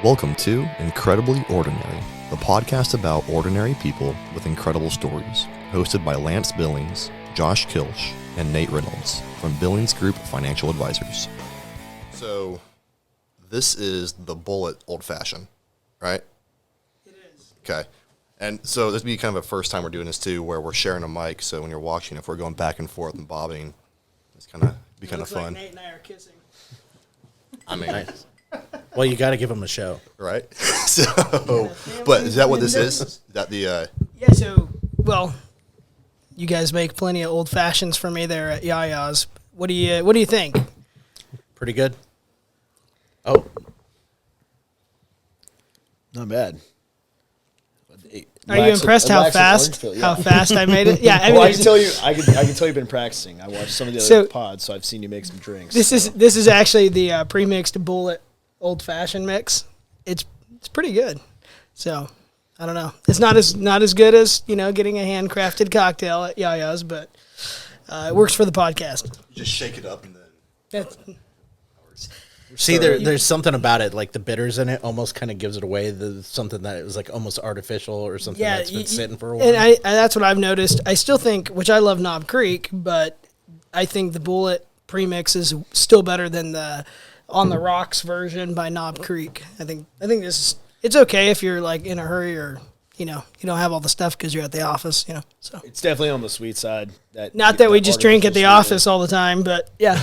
Welcome to Incredibly Ordinary, the podcast about ordinary people with incredible stories, hosted by Lance Billings, Josh Kilsch, and Nate Reynolds from Billings Group Financial Advisors. So, this is the bullet old-fashioned, right? It is. Okay. And so this would be kind of a first time we're doing this too, where we're sharing a mic. So when you're watching, if we're going back and forth and bobbing, it's kind of fun. Like Nate and I are kissing. I mean, Nice. Well, you got to give them a show. right? So, but is that what this is? Is that the? Yeah. So, well, you guys make plenty of old fashions for me there at YaYa's. What do you think? Pretty good. Oh, Not bad. Are you impressed how fast I made it? Yeah. I mean, Well, I can tell you, I can tell you've been practicing. I watched some of the other pods, so I've seen you make some drinks. this is actually the pre-mixed bullet old fashioned mix. It's pretty good. So I don't know. It's not as good as getting a handcrafted cocktail at YaYa's, but it works for the podcast. You just shake it up and then. That's, see, there's something about it, like the bitters in it almost kind of gives it away. Something that it was like almost artificial or something that's been sitting for a while. And that's what I've noticed. I still think, which I love Knob Creek, but I think the bullet premix is still better than the On the Rocks version by Knob Creek. I think it's okay if you're like in a hurry or you don't have all the stuff because you're at the office. So It's definitely on the sweet side. not that we just drink at the artificial office all the time, but yeah.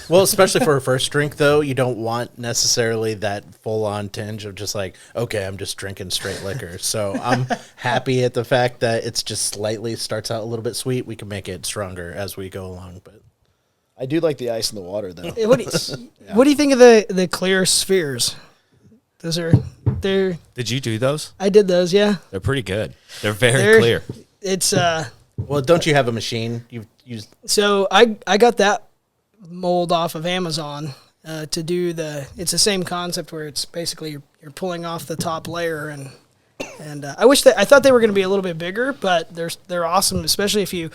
Well, especially for a first drink, though, you don't want necessarily that full-on tinge of just like, okay, I'm just drinking straight liquor. So I'm happy at the fact that it's just slightly starts out a little bit sweet. We can make it stronger as we go along, but I do like the ice in the water, though. What do you think of the clear spheres? They're. Did you do those? I did those, yeah. They're pretty good. They're very clear. It's well, don't you have a machine you've used? So I got that mold off of Amazon to do it's the same concept where it's basically you're pulling off the top layer and I thought they were going to be a little bit bigger, but they're awesome, especially if you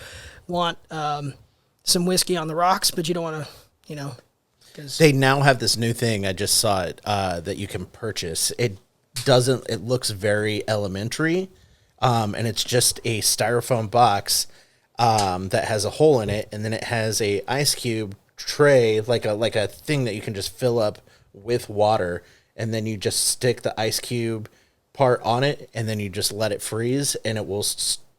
want some whiskey on the rocks, but you don't want to, because They now have this new thing. I just saw it that you can purchase. It looks very elementary, and it's just a styrofoam box that has a hole in it, and then it has a ice cube tray, like a thing that you can just fill up with water, and then you just stick the ice cube part on it, and then you just let it freeze, and it will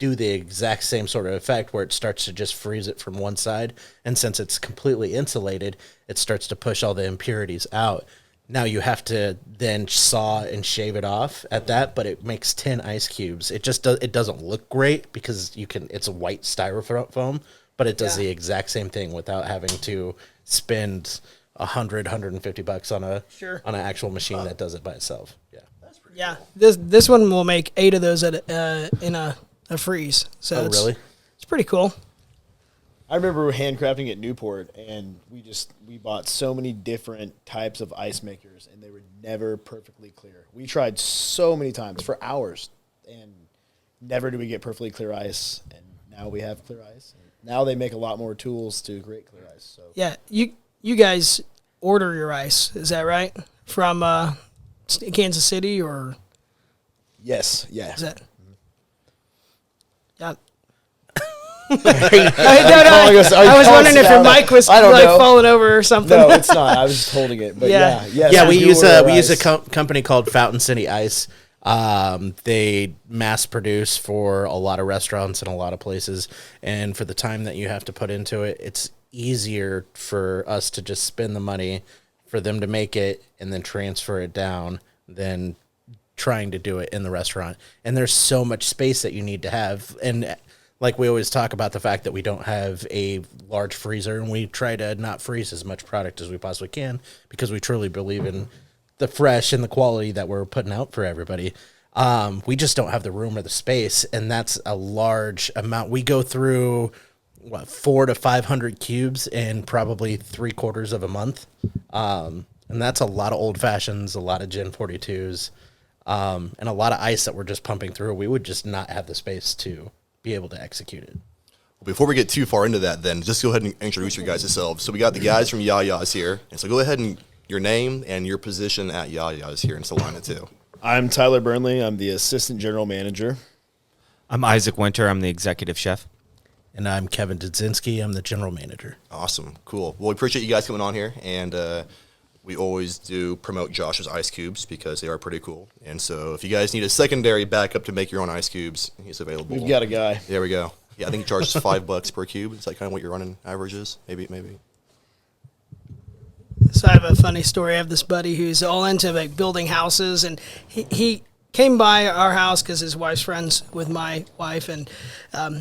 do the exact same sort of effect where it starts to just freeze it from one side, and since it's completely insulated, it starts to push all the impurities out. Now you have to then saw and shave it off at that, but it makes 10 ice cubes. It just it doesn't look great because it's a white styrofoam, but it does the exact same thing without having to spend $150 on an actual machine that does it by itself. Yeah. yeah, this one will make 8 of those in a freeze. So really? It's pretty cool. I remember handcrafting at Newport, and we bought so many different types of ice makers, and they were never perfectly clear. We tried so many times for hours, and never did we get perfectly clear ice. And now we have clear ice. And now they make a lot more tools to create clear ice. So Yeah, you guys order your ice, is that right? From Kansas City or yes, yeah. is that? Yeah. I I was wondering if your mic was falling over or something. No, it's not. I was just holding it. But Yeah, we do use order we use a ice. company called Fountain City Ice. They mass produce for a lot of restaurants and a lot of places, and for the time that you have to put into it, it's easier for us to just spend the money for them to make it and then transfer it down than trying to do it in the restaurant. And there's so much space that you need to have, and like we always talk about the fact that we don't have a large freezer, and we try to not freeze as much product as we possibly can because we truly believe in the fresh and the quality that we're putting out for everybody. We just don't have the room or the space, and that's a large amount. We go through 400 to 500 cubes in probably 3/4 of a month, and that's a lot of old fashions, a lot of Gen 42s, and a lot of ice that we're just pumping through. We would just not have the space to be able to execute it. Before we get too far into that, then just go ahead and introduce your guys yourselves. So we got the guys from YaYa's here, and so go ahead and your name and your position at YaYa's here in Salina too. I'm Tyler Burnley. I'm the assistant general manager. I'm Izaak Winter. I'm the executive chef. And I'm Kevin Dudzinski. I'm the general manager. Awesome. Cool. Well, we appreciate you guys coming on here, and we always do promote Josh's ice cubes because they are pretty cool. And so if you guys need a secondary backup to make your own ice cubes, he's available. We've got a guy. There we go. Yeah, I think he charges $5 per cube. Is that kind of what your running average is? Maybe. So I have a funny story. I have this buddy who's all into like building houses, and he came by our house because his wife's friends with my wife, and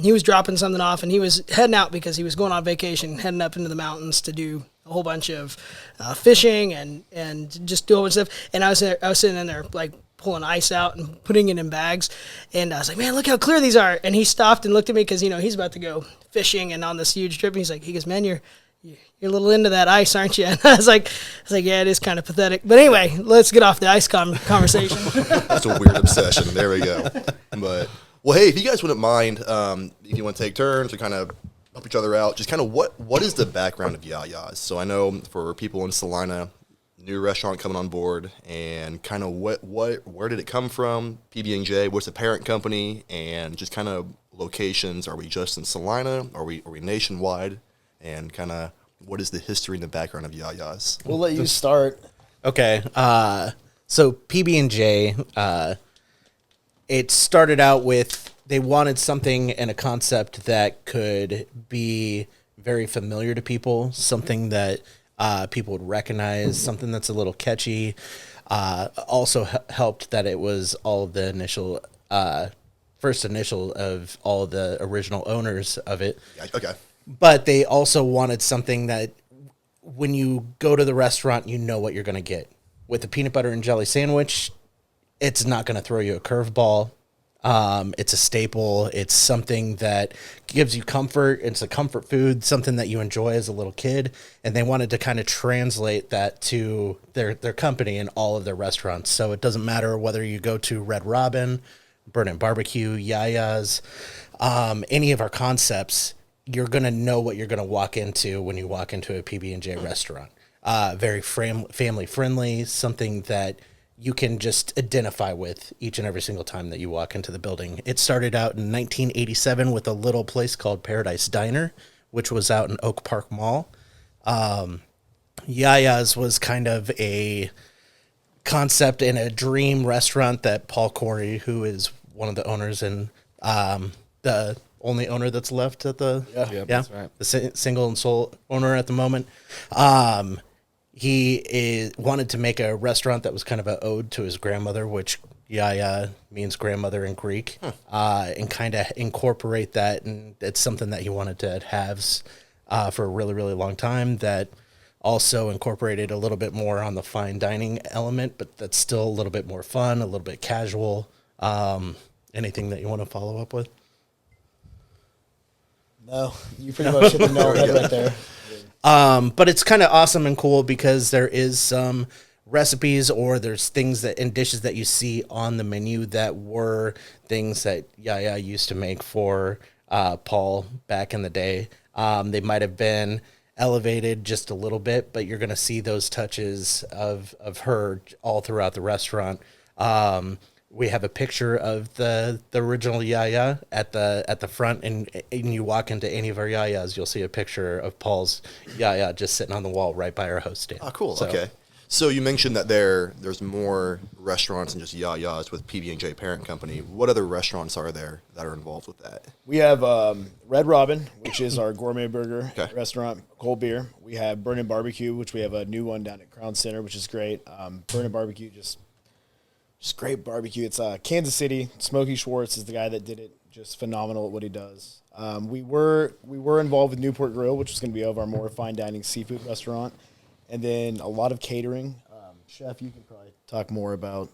he was dropping something off, and he was heading out because he was going on vacation, heading up into the mountains to do a whole bunch of fishing and just do a whole bunch of stuff. And I was sitting in there like pulling ice out and putting it in bags, and I was like, man, look how clear these are. And he stopped and looked at me because he's about to go fishing and on this huge trip. And he goes, man, you're a little into that ice, aren't you? And I was like, yeah, it is kind of pathetic. But anyway, let's get off the ice conversation. That's a weird obsession. There we go. But, well, hey, if you guys wouldn't mind, if you want to take turns or kind of help each other out, just kind of what is the background of YaYa's? So I know for people in Salina, new restaurant coming on board, and kind of where did it come from? PB&J, what's the parent company, and just kind of locations. Are we just in Salina? Are we nationwide? And kind of what is the history and the background of YaYa's? We'll let you start. Okay. So PB&J, it started out with they wanted something and a concept that could be very familiar to people, something that people would recognize, something that's a little catchy. Also helped that it was all of the initial, first initial of all of the original owners of it. Okay. But they also wanted something that when you go to the restaurant, you know what you're going to get. With the peanut butter and jelly sandwich, it's not going to throw you a curveball. It's a staple. It's something that gives you comfort. It's a comfort food, something that you enjoy as a little kid. And they wanted to kind of translate that to their company in all of their restaurants. So it doesn't matter whether you go to Red Robin, Burn and Barbecue, YaYa's, any of our concepts, you're going to know what you're going to walk into when you walk into a PB&J restaurant. Very family friendly, something that you can just identify with each and every single time that you walk into the building. It started out in 1987 with a little place called Paradise Diner, which was out in Oak Park Mall. YaYa's was kind of a concept and a dream restaurant that Paul Corey, who is one of the owners and the only owner that's left at the That's right. the single and sole owner at the moment. He wanted to make a restaurant that was kind of an ode to his grandmother, which YaYa means grandmother in Greek, and kind of incorporate that. And it's something that he wanted to have for a really, really long time, that also incorporated a little bit more on the fine dining element, but that's still a little bit more fun, a little bit casual. Anything that you want to follow up with? No, you pretty much hit the nail on the head right there. But it's kind of awesome and cool because there is some recipes or there's things and dishes that you see on the menu that were things that YaYa used to make for Paul back in the day. They might have been elevated just a little bit, but you're going to see those touches of her all throughout the restaurant. We have a picture of the original YaYa at the front, and you walk into any of our YaYa's, you'll see a picture of Paul's YaYa just sitting on the wall right by our host stand. Oh, cool. Okay. So you mentioned that there's more restaurants than just YaYa's with PB&J parent company. What other restaurants are there that are involved with that? We have Red Robin, which is our gourmet burger restaurant, cold beer. We have Burn and Barbecue, which we have a new one down at Crown Center, which is great. Burn and Barbecue, just great barbecue. It's Kansas City. Smokey Schwartz is the guy that did it. Just phenomenal at what he does. We were involved with Newport Grill, which is going to be of our more fine dining seafood restaurant, and then a lot of catering. Chef, you can probably talk more about.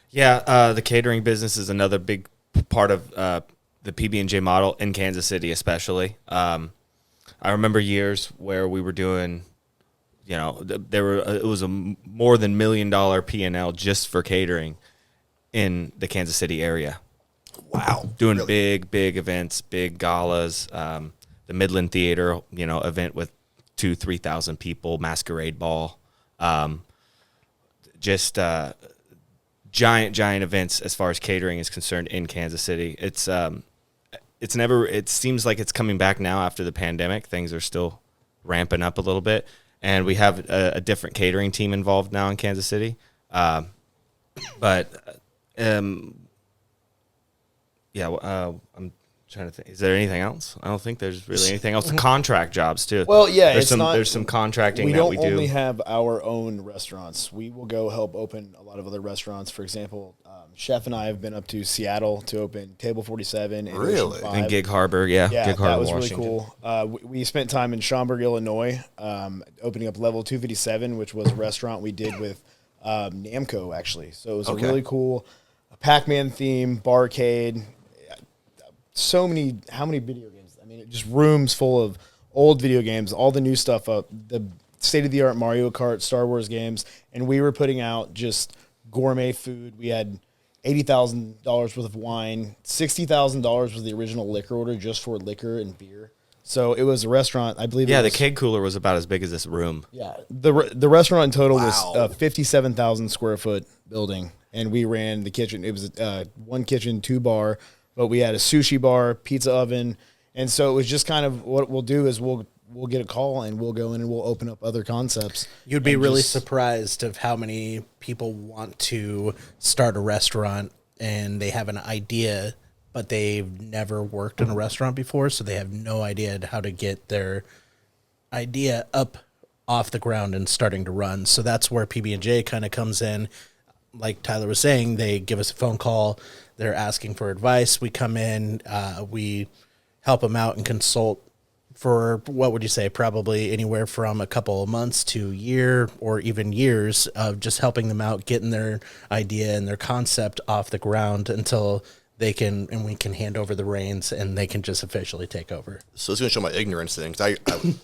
Yeah, the catering business is another big part of the PB&J model in Kansas City, especially. I remember years where we were doing. It was a more than $1 million P&L just for catering in the Kansas City area. Wow. Doing big events, big galas, the Midland Theater, event with 2,000-3,000 people, masquerade ball. Just giant events as far as catering is concerned in Kansas City. It seems like it's coming back now after the pandemic. Things are still ramping up a little bit, and we have a different catering team involved now in Kansas City. I'm trying to think. Is there anything else? I don't think there's really anything else. Contract jobs too. Well, yeah, there's some contracting that we do. We don't only have our own restaurants. We will go help open a lot of other restaurants. For example, Chef and I have been up to Seattle to open Table 47 and Really? Ocean 5. And Gig Harbor, Gig Harbor, that was Washington. really cool. We spent time in Schaumburg, Illinois, opening up Level 257, which was a restaurant we did with Namco, actually. So it was a really cool Pac-Man theme, barcade. How many video games? I mean, just rooms full of old video games, all the new stuff up, the state-of-the-art Mario Kart, Star Wars games, and we were putting out just gourmet food. We had $80,000 worth of wine, $60,000 was the original liquor order just for liquor and beer. So it was a restaurant, I believe. Yeah, the keg cooler was about as big as this room. Yeah, the restaurant in total was a 57,000 square foot building, and we ran the kitchen. It was one kitchen, 2 bar, but we had a sushi bar, pizza oven, and so it was just kind of what we'll do is we'll get a call and we'll go in and we'll open up other concepts. You'd be really surprised of how many people want to start a restaurant and they have an idea, but they've never worked in a restaurant before, so they have no idea how to get their idea up off the ground and starting to run. So that's where PB&J kind of comes in. Like Tyler was saying, they give us a phone call. They're asking for advice. We come in, we help them out and consult for, what would you say, probably anywhere from a couple of months to a year or even years of just helping them out, getting their idea and their concept off the ground until they can, and we can hand over the reins and they can just officially take over. So it's going to show my ignorance then, because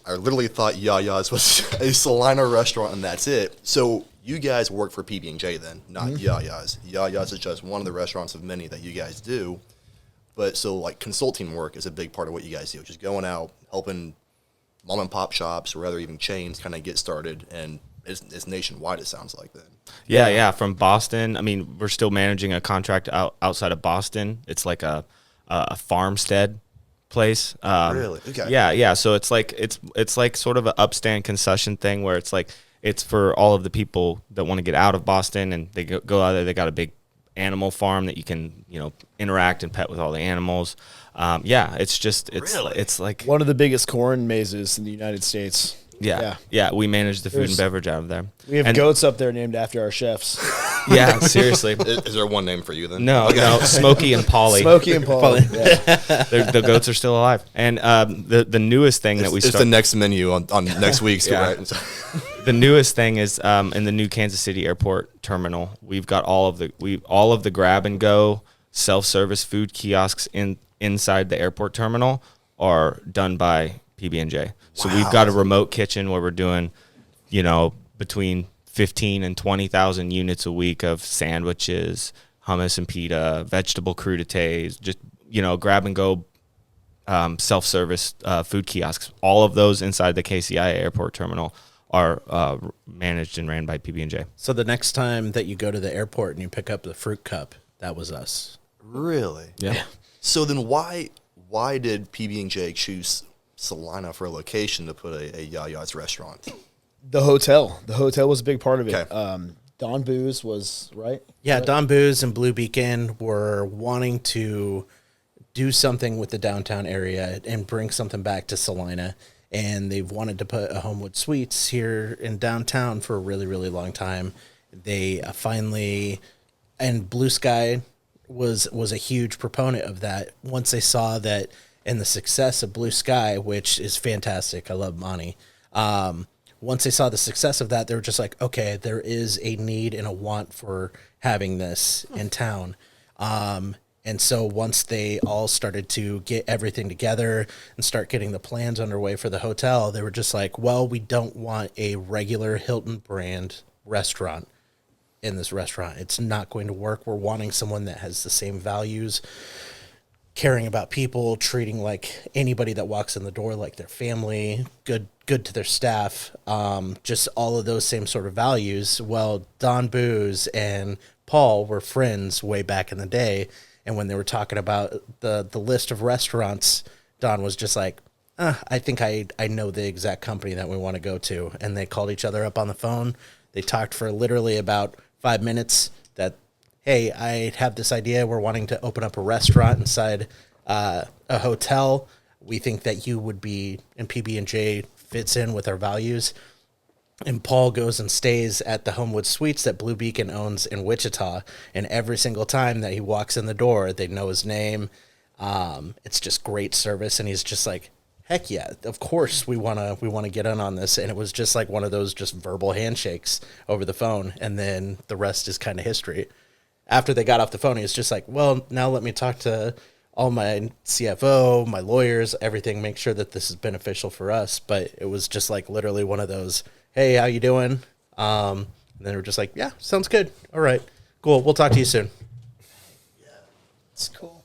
I literally thought YaYa's was a Salina restaurant and that's it. So you guys work for PB&J then, not YaYa's. YaYa's is just one of the restaurants of many that you guys do. But so like consulting work is a big part of what you guys do, just going out, helping mom and pop shops or other even chains kind of get started, and it's nationwide, it sounds like then. Yeah, from Boston. I mean, we're still managing a contract outside of Boston. It's like a farmstead place. Really? Okay. Yeah. So it's like sort of an upstand concession thing where it's like it's for all of the people that want to get out of Boston and they go out there. They got a big animal farm that you can interact and pet with all the animals. It's like one of the biggest corn mazes in the United States. Yeah. We manage the food and beverage out of there. We have goats up there named after our chefs. Yeah, seriously. Is there one name for you then? No, Smokey and Polly. Smokey and Polly. Yeah. The goats are still alive. And the newest thing that we it's the next menu on next week's. Yeah. Right? The newest thing is in the new Kansas City Airport terminal. We've got all of the grab and go self-service food kiosks inside the airport terminal are done by PB&J. So we've got a remote kitchen where we're doing, between 15 and 20,000 units a week of sandwiches, hummus and pita, vegetable crudités, just grab and go self-service food kiosks. All of those inside the KCI Airport terminal are managed and ran by PB&J. So the next time that you go to the airport and you pick up the fruit cup, that was us. Really? Yeah. So then why did PB&J choose Salina for a location to put a YaYa's restaurant? The hotel was a big part of it. Okay. Don Booze was right. Yeah, Don Booze and Blue Beacon were wanting to do something with the downtown area and bring something back to Salina, and they've wanted to put a Homewood Suites here in downtown for a really, really long time. They finally, and Blue Sky was a huge proponent of that. Once they saw that, and the success of Blue Sky, which is fantastic. I love Monty. Once they saw the success of that, they were just like, okay, there is a need and a want for having this in town. And so once they all started to get everything together and start getting the plans underway for the hotel, they were just like, well, we don't want a regular Hilton brand restaurant in this restaurant. It's not going to work. We're wanting someone that has the same values caring about people, treating like anybody that walks in the door like their family, good to their staff, just all of those same sort of values. Well, Don Booz and Paul were friends way back in the day, and when they were talking about the list of restaurants, Don was just like, I think I know the exact company that we want to go to. And they called each other up on the phone. They talked for literally about 5 minutes that, hey, I have this idea. We're wanting to open up a restaurant inside a hotel. We think that you would be, and PB&J fits in with our values. And Paul goes and stays at the Homewood Suites that Blue Beacon owns in Wichita. And every single time that he walks in the door, they know his name. It's just great service. And he's just like, heck yeah, of course we want to get in on this. And it was just like one of those just verbal handshakes over the phone. And then the rest is kind of history. After they got off the phone, he was just like, well, now let me talk to all my CFO, my lawyers, everything, make sure that this is beneficial for us. But it was just like literally one of those, hey, how you doing? And then we're just like, yeah, sounds good. All right, cool. We'll talk to you soon. Yeah, it's cool.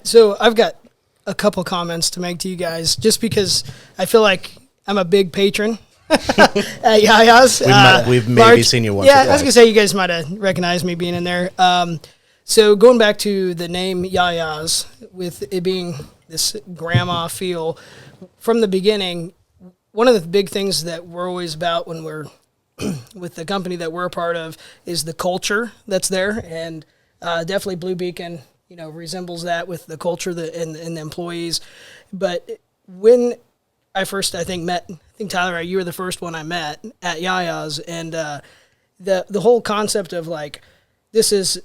So I've got a couple comments to make to you guys, just because I feel like I'm a big patron at YaYa's. We've maybe seen you once. Yeah, I was gonna say you guys might have recognized me being in there. So going back to the name YaYa's, with it being this grandma feel from the beginning, one of the big things that we're always about when we're with the company that we're a part of is the culture that's there, and definitely Blue Beacon, resembles that with the culture and the employees. But when I first, I think Tyler, you were the first one I met at YaYa's, and the whole concept of like, this is,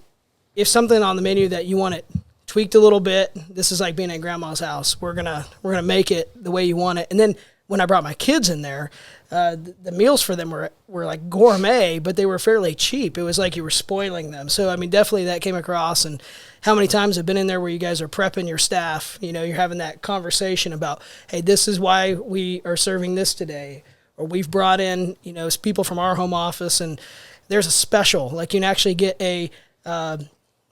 if something on the menu that you want it tweaked a little bit, this is like being at grandma's house. We're gonna make it the way you want it. And then when I brought my kids in there, the meals for them were like gourmet, but they were fairly cheap. It was like you were spoiling them. So I mean, definitely that came across. And how many times I've been in there where you guys are prepping your staff, you're having that conversation about, hey, this is why we are serving this today, or we've brought in people from our home office, and there's a special, like you can actually get a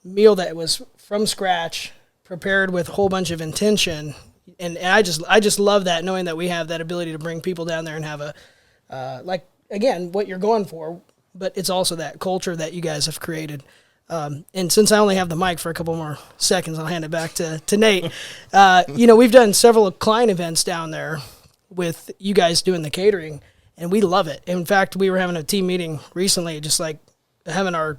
meal that was from scratch, prepared with a whole bunch of intention. And I just love that, knowing that we have that ability to bring people down there and have again, what you're going for, but it's also that culture that you guys have created. And since I only have the mic for a couple more seconds, I'll hand it back to Nate. We've done several client events down there with you guys doing the catering, and we love it. In fact, we were having a team meeting recently, just like having our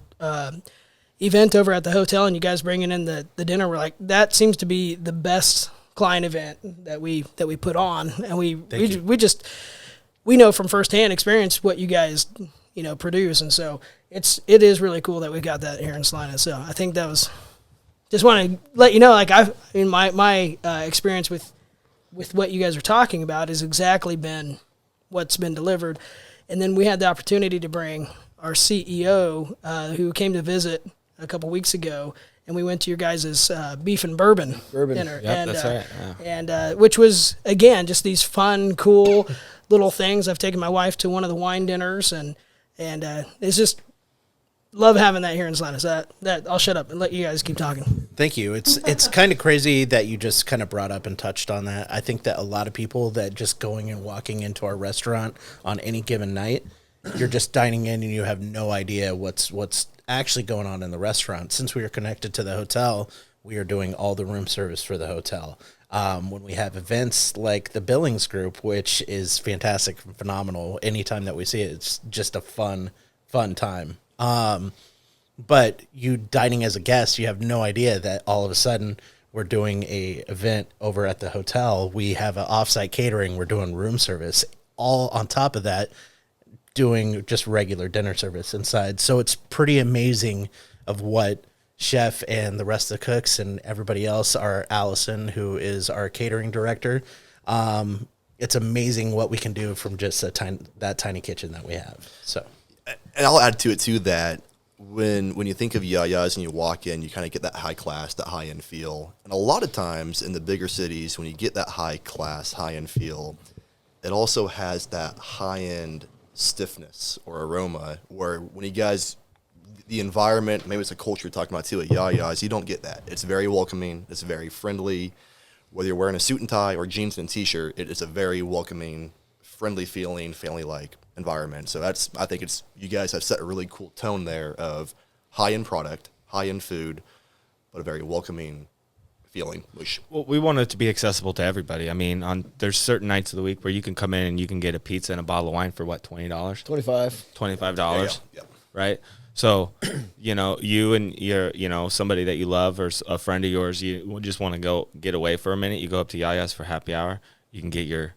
event over at the hotel, and you guys bringing in the dinner. We're like, that seems to be the best client event that we put on, and we know from firsthand experience what you guys produce, and so it is really cool that we got that here in Salina. So I think that was, just want to let you know, like my experience with what you guys are talking about has exactly been what's been delivered. And then we had the opportunity to bring our CEO who came to visit a couple weeks ago, and we went to your guys' beef and bourbon dinner. Yep, and, that's right. Yeah. And which was, again, just these fun, cool little things. I've taken my wife to one of the wine dinners, and it's just love having that here in Salina. So that I'll shut up and let you guys keep talking. Thank you. It's kind of crazy that you just kind of brought up and touched on that. I think that a lot of people that just going and walking into our restaurant on any given night, you're just dining in and you have no idea what's actually going on in the restaurant. Since we are connected to the hotel, we are doing all the room service for the hotel. When we have events like the Billings group, which is fantastic and phenomenal, anytime that we see it, it's just a fun time. But you dining as a guest, you have no idea that all of a sudden we're doing a event over at the hotel. We have an offsite catering. We're doing room service. All on top of that, doing just regular dinner service inside. So it's pretty amazing of what chef and the rest of the cooks and everybody else, our Allison, who is our catering director. It's amazing what we can do from just that tiny kitchen that we have. So, and I'll add to it too that when you think of YaYa's and you walk in, you kind of get that high class, that high end feel. And a lot of times in the bigger cities, when you get that high class, high end feel, it also has that high end stiffness or aroma where when you guys the environment, maybe it's a culture you're talking about too at YaYa's. You don't get that. It's very welcoming. It's very friendly. Whether you're wearing a suit and tie or jeans and a t-shirt, it is a very welcoming, friendly feeling, family-like environment. So I think you guys have set a really cool tone there of high-end product, high-end food, but a very welcoming feeling. Well, we want it to be accessible to everybody. I mean, there's certain nights of the week where you can come in and you can get a pizza and a bottle of wine for what, $20? $25, Yeah. right? So, you and your, somebody that you love or a friend of yours, you just want to go get away for a minute. You go up to YaYa's for happy hour. You can get your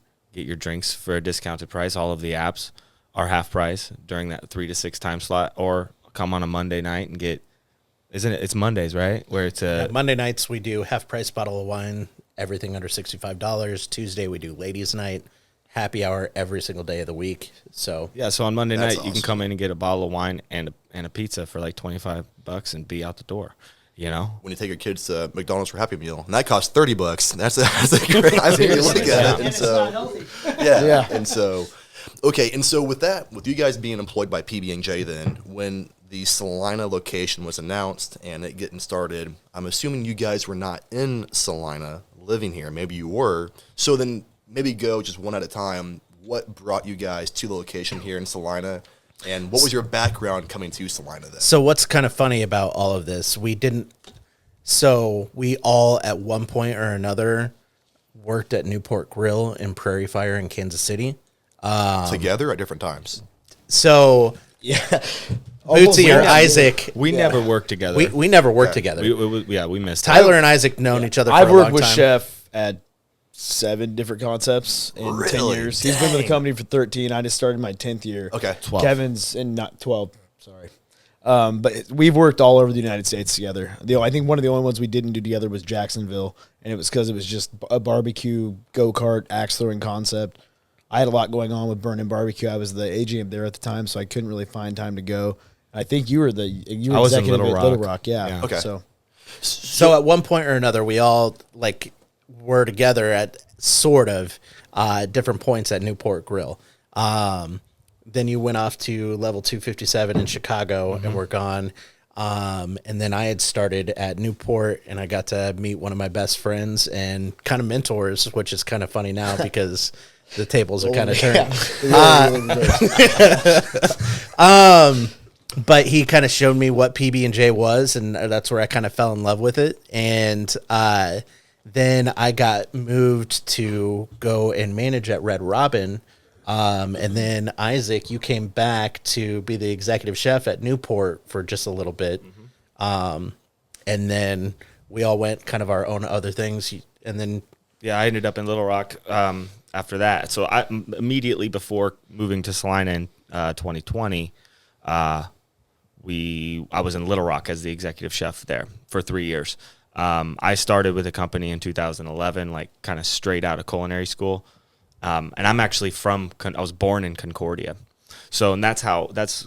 drinks for a discounted price. All of the apps are half price during that 3 to 6 time slot, or come on a Monday night and get. Isn't it? It's Mondays, right? Where it's Monday nights we do half price bottle of wine, everything under $65. Tuesday we do ladies' night, happy hour every single day of the week. So so on Monday That's night you can come in and get a bottle of wine and a pizza for like $25 and be out the door. When you take your kids to McDonald's for Happy Meal, and that costs $30, that's a great nice way to look at it. And it's not healthy. Yeah. And so, with you guys being employed by PB&J, then when the Salina location was announced and it getting started, I'm assuming you guys were not in Salina living here. Maybe you were. So then maybe go just one at a time. What brought you guys to the location here in Salina? And what was your background coming to Salina then? So what's kind of funny about all of this, we all at one point or another worked at Newport Grill and Prairie Fire in Kansas City. Together at different times. So Bootsy or Isaac, We never worked together. we never worked together. We missed Tyler and Isaac known each other for I've a long worked with time. Chef at 7 different concepts in 10 Really? years. He's been with the company for 13. I just started my 10th year. Okay. 12. Kevin's in not 12. Sorry. But we've worked all over the United States together. I think one of the only ones we didn't do together was Jacksonville, and it was because it was just a barbecue, go-kart, axe throwing concept. I had a lot going on with Burning Barbecue. I was the AGM there at the time, so I couldn't really find time to go. I think you were I was in executive Little at Little Rock. Rock. Yeah. Yeah. Okay. So at one point or another, we all were together at sort of different points at Newport Grill. Then you went off to level 257 in Chicago and were gone. And then I had started at Newport, and I got to meet one of my best friends and kind of mentors, which is kind of funny now because the tables are kind of turned. But he kind of showed me what PB&J was, and that's where I kind of fell in love with it. And then I got moved to go and manage at Red Robin. And then Isaac, you came back to be the executive chef at Newport for just a little bit. And then we all went kind of our own other things. And then I ended up in Little Rock after that. So I immediately before moving to Salina in 2020, I was in Little Rock as the executive chef there for 3 years. I started with the company in 2011, like kind of straight out of culinary school. And I'm actually I was born in Concordia. So, and that's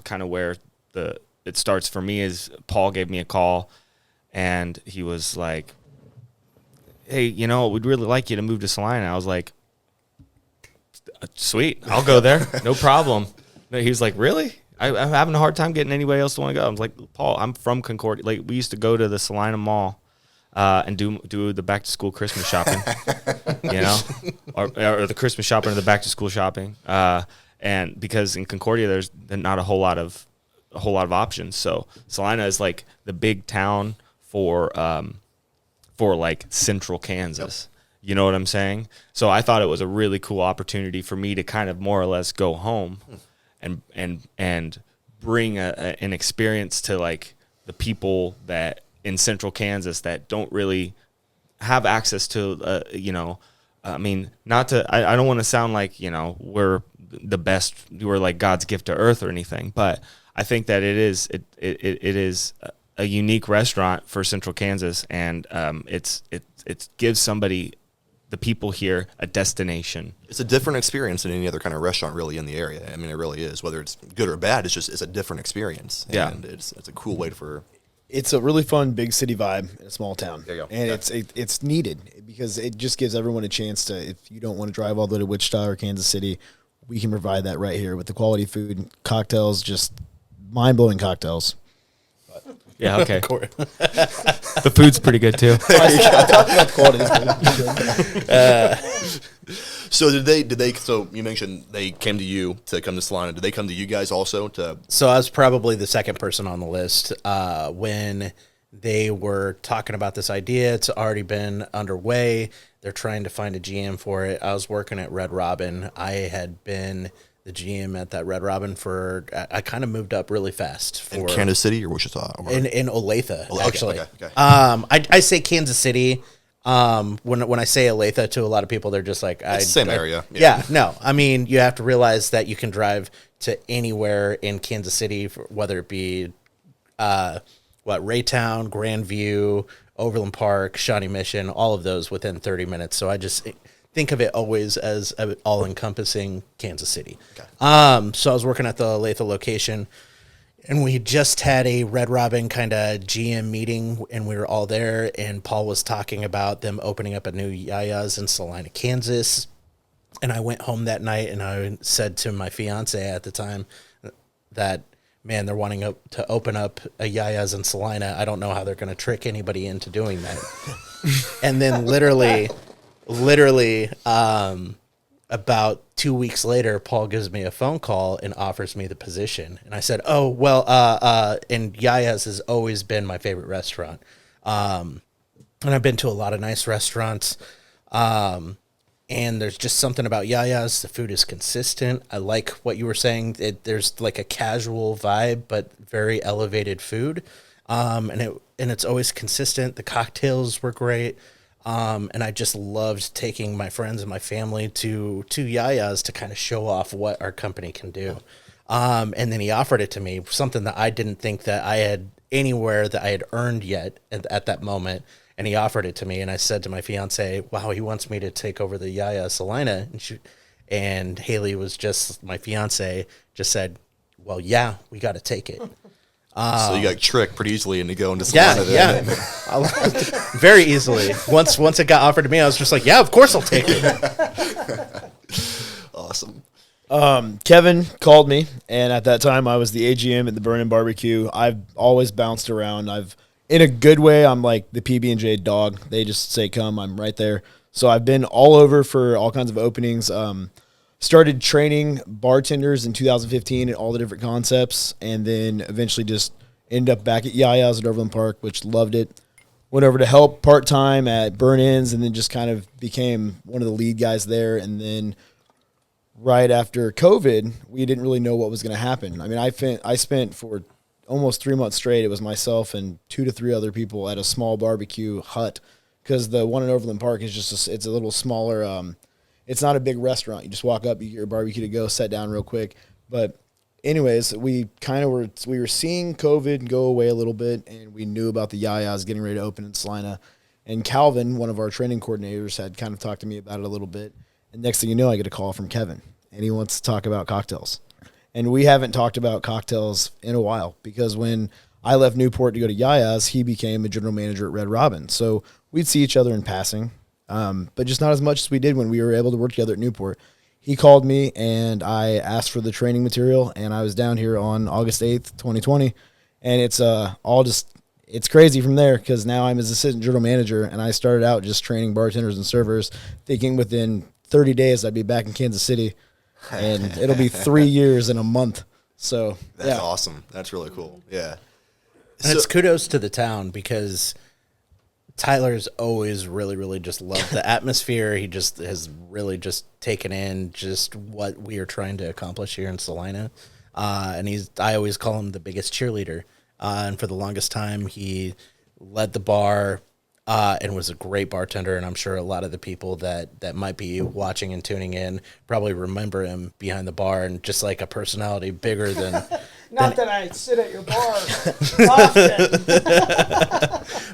kind of where it starts for me is Paul gave me a call and he was like, hey, we'd really like you to move to Salina. I was like, sweet, I'll go there. No problem. He was like, really? I'm having a hard time getting anybody else to want to go. I was like, Paul, I'm from Concordia. Like, we used to go to the Salina Mall and do the back to school Christmas shopping, or the Christmas shopping or the back to school shopping. And because in Concordia there's not a whole lot of options, so Salina is like the big town for like central Kansas. You know what I'm saying? So I thought it was a really cool opportunity for me to kind of more or less go home and bring an experience to like the people that in central Kansas that don't really have access to, I mean, I don't want to sound like, we're the best, we're like God's gift to earth or anything, but I think that it is a unique restaurant for central Kansas, and it gives the people here a destination. It's a different experience than any other kind of restaurant really in the area. I mean, it really is. Whether it's good or bad, it's a different experience. Yeah. And it's a cool way for. It's a really fun big city vibe in a small town. There you go. And Yeah. it's needed because it just gives everyone a chance to, if you don't want to drive all the way to Wichita or Kansas City, we can provide that right here with the quality food, cocktails, just mind-blowing cocktails. Yeah, okay. Of course. The food's pretty good too. I talked about the quality. So did they? So you mentioned they came to you to come to Salina. Did they come to you guys also to? So I was probably the second person on the list when they were talking about this idea. It's already been underway. They're trying to find a GM for it. I was working at Red Robin. I had been the GM at that Red Robin I kind of moved up really fast. In Kansas City or Wichita? Or? In Olathe, actually. Okay. I say Kansas City. When I say Olathe to a lot of people, they're just like, It's the same area. Yeah, no. I mean, you have to realize that you can drive to anywhere in Kansas City, whether it be Raytown, Grandview, Overland Park, Shawnee Mission, all of those within 30 minutes. So I just think of it always as an all-encompassing Kansas City. Okay. So I was working at the Olathe location, and we just had a Red Robin kind of GM meeting, and we were all there, and Paul was talking about them opening up a new YaYa's in Salina, Kansas. And I went home that night, and I said to my fiance at the time that, man, they're wanting to open up a YaYa's in Salina. I don't know how they're going to trick anybody into doing that. And then literally, about 2 weeks later, Paul gives me a phone call and offers me the position. And I said, oh, well, and YaYa's has always been my favorite restaurant. And I've been to a lot of nice restaurants. And there's just something about YaYa's. The food is consistent. I like what you were saying. There's like a casual vibe, but very elevated food. And it's always consistent. The cocktails were great. And I just loved taking my friends and my family to YaYa's to kind of show off what our company can do. And then he offered it to me, something that I didn't think that I had anywhere that I had earned yet at that moment. And he offered it to me, and I said to my fiance, wow, he wants me to take over the YaYa Salina. And Haley was just, my fiance, just said, well, yeah, we got to take it. So you got tricked pretty easily into going to Salina. Yeah. Very easily. Once it got offered to me, I was just like, yeah, of course I'll take it. Awesome. Kevin called me, and at that time I was the AGM at the Burn-In Barbecue. I've always bounced around. In a good way, I'm like the PB&J dog. They just say come, I'm right there. So I've been all over for all kinds of openings. Started training bartenders in 2015 at all the different concepts, and then eventually just ended up back at YaYa's at Overland Park, which loved it. Went over to help part-time at Burn-Ins, and then just kind of became one of the lead guys there. And then right after COVID, we didn't really know what was going to happen. I mean, I spent for almost 3 months straight. It was myself and 2 to 3 other people at a small barbecue hut, because the one in Overland Park is just it's a little smaller. It's not a big restaurant. You just walk up, you get your barbecue to go, sit down real quick. But anyways, we were seeing COVID go away a little bit, and we knew about the YaYa's getting ready to open in Salina. And Calvin, one of our training coordinators, had kind of talked to me about it a little bit. And next thing you know, I get a call from Kevin, and he wants to talk about cocktails. And we haven't talked about cocktails in a while, because when I left Newport to go to YaYa's, he became a general manager at Red Robin. So we'd see each other in passing, but just not as much as we did when we were able to work together at Newport. He called me, and I asked for the training material, and I was down here on August 8th, 2020. And it's it's crazy from there, because now I'm his assistant general manager, and I started out just training bartenders and servers, thinking within 30 days I'd be back in Kansas City. And it'll be 3 years in a month. So That's awesome. That's really cool. Yeah. And it's kudos to the town, because Tyler's always really, really just loved the atmosphere. He just has really just taken in just what we are trying to accomplish here in Salina. And I always call him the biggest cheerleader. And for the longest time, he led the bar, and was a great bartender. And I'm sure a lot of the people that might be watching and tuning in probably remember him behind the bar, and just like a personality bigger than... Not that I sit at your bar often.